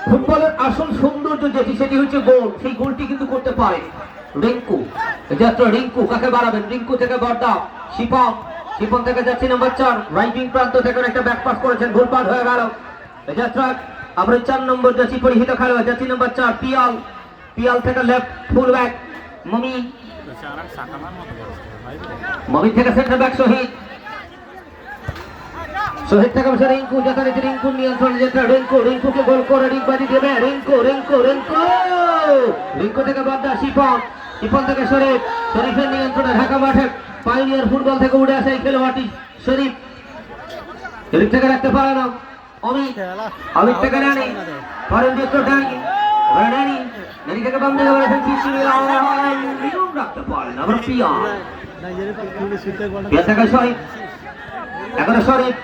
ফুটবলের আসল সৌন্দর্য যেটি সেটি হচ্ছে গোল। সেই গোলটি কিন্তু করতে পারে রিঙ্কু। যাত্রা রিঙ্কু কাকে বাড়াবেন? রিঙ্কু থেকে বর্দা শিপন, শিপন থেকে যাচ্ছে নাম্বার 4 রাইট উইং প্রান্ত থেকে একটা ব্যাক পাস করেছেন, ভুল পাস হয়ে গেল। যাত্রা আমরা 4 নম্বর যাচ্ছি পরিহিত খেলোয়াড় যাচ্ছি নাম্বার 4 পিয়াল, পিয়াল থেকে left full back Momi, Momi থেকে সেন্টার ব্যাক শহীদ, শহীদ থেকে বসে রিঙ্কু, যথারীতি রিঙ্কু নিয়ন্ত্রণ যেটা রিঙ্কু, রিঙ্কুকে গোল করে রিঙ্কবাজি দেবে রিঙ্কু, রিঙ্কু রিঙ্কু রিঙ্কু থেকে বর্দা শিপন, শিপন থেকে শরীফ, শরীফের নিয়ন্ত্রণে ঢাকা মাঠে পাইনিয়ার ফুটবল থেকে উঠে আসে এই খেলোয়াড়টি শরীফ, শরীফ থেকে রাখতে পারে না অমিত, অমিত থেকে রানি ফরেন যুক্ত ডানি, রানি রানি থেকে বাম দিকে বলেছেন চিচিমি রাখতে পারে না। আবার পিয়া, পিয়া থেকে শরীফ, এখন শরীফ,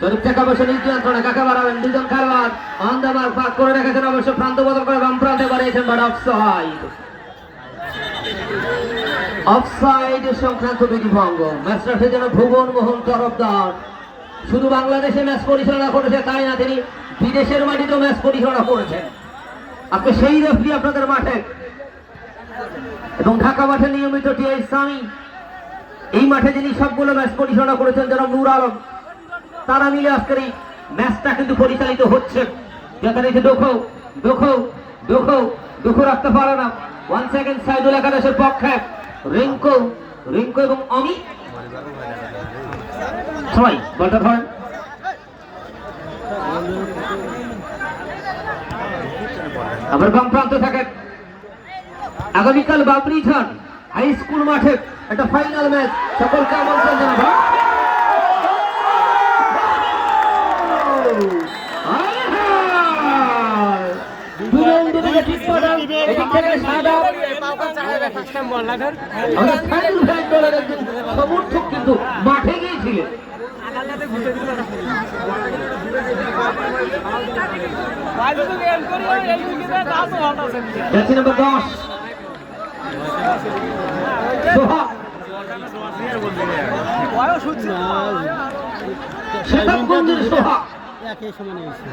শরীফ থেকে অবশ্য নিয়ন্ত্রণে কাকে বাড়াবেন? দুজন খেলোয়াড় অন দ্য মার্ক পাক করে রেখেছেন, অবশ্য প্রান্ত বদল করে বাম প্রান্তে বাড়িয়েছেন, বাট অফসাইড, অফসাইড সংক্রান্ত বিধি ভঙ্গ। ম্যাচটা যেন ভুবন মোহন তরফদার শুধু বাংলাদেশে ম্যাচ পরিচালনা করেছে তাই না, তিনি বিদেশের মাটিতেও ম্যাচ পরিচালনা করেছেন। আজকে সেই রেফারি আপনাদের মাঠে এবং ঢাকা মাঠে নিয়মিত টিআই সামি, এই মাঠে যিনি সবগুলো ম্যাচ পরিচালনা করেছেন যারা নূর আলম, তারা মিলে আজকের এই ম্যাচটা কিন্তু পরিচালিত হচ্ছে। যেখানে দুঃখো দুঃখো দুঃখো দুঃখ রাখতে পারে না। 1 সেকেন্ড সাইডুল একাদশের পক্ষে রিঙ্কু, রিঙ্কু এবং অমি সবাই বলটা ধরেন। আবার বাম প্রান্ত থাকে আগামীকাল বাবরিখান হাই স্কুল মাঠে একটা ফাইনাল ম্যাচ, সকলকে আমন্ত্রণ জানাবো। সমর্থক কিন্তু মাঠে গিয়েছিলেন। নম্বর 10 সোহাগ, শেতাবগঞ্জের সোহাগ একই সমানে এসে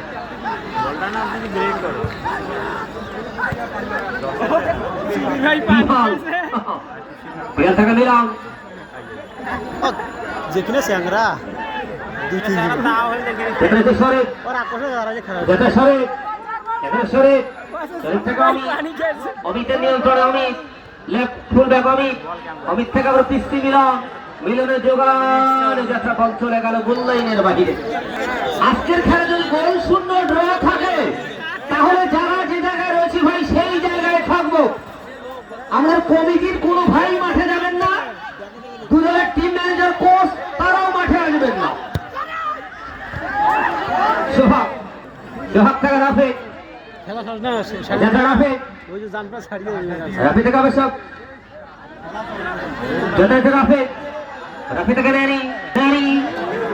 নিলাম যেখানে স্যাংরা অমিতের নিয়ন্ত্রণে Amit, left full back Amit, Amit থেকে আবার পিস্তি মিলন, মিলনের জোগাড় যাত্রা বল চলে গেল গোল লাইনের বাহিরে। আজকের খেলা যদি গোল শূন্য ড্র থাকে তাহলে যারা যে জায়গায় রয়েছে ভাই সেই জায়গায় থাকবো। আমাদের কমিটির কোনো ভাই মাঠে যাবেন না, দুজনের টিম ম্যানেজার কোচ তারাও মাঠে আসবেন না। সোহাগ, সোহাগ থেকে রাফে, রাফি থেকে আবশ্যক, রাফি থেকে রাফি থেকে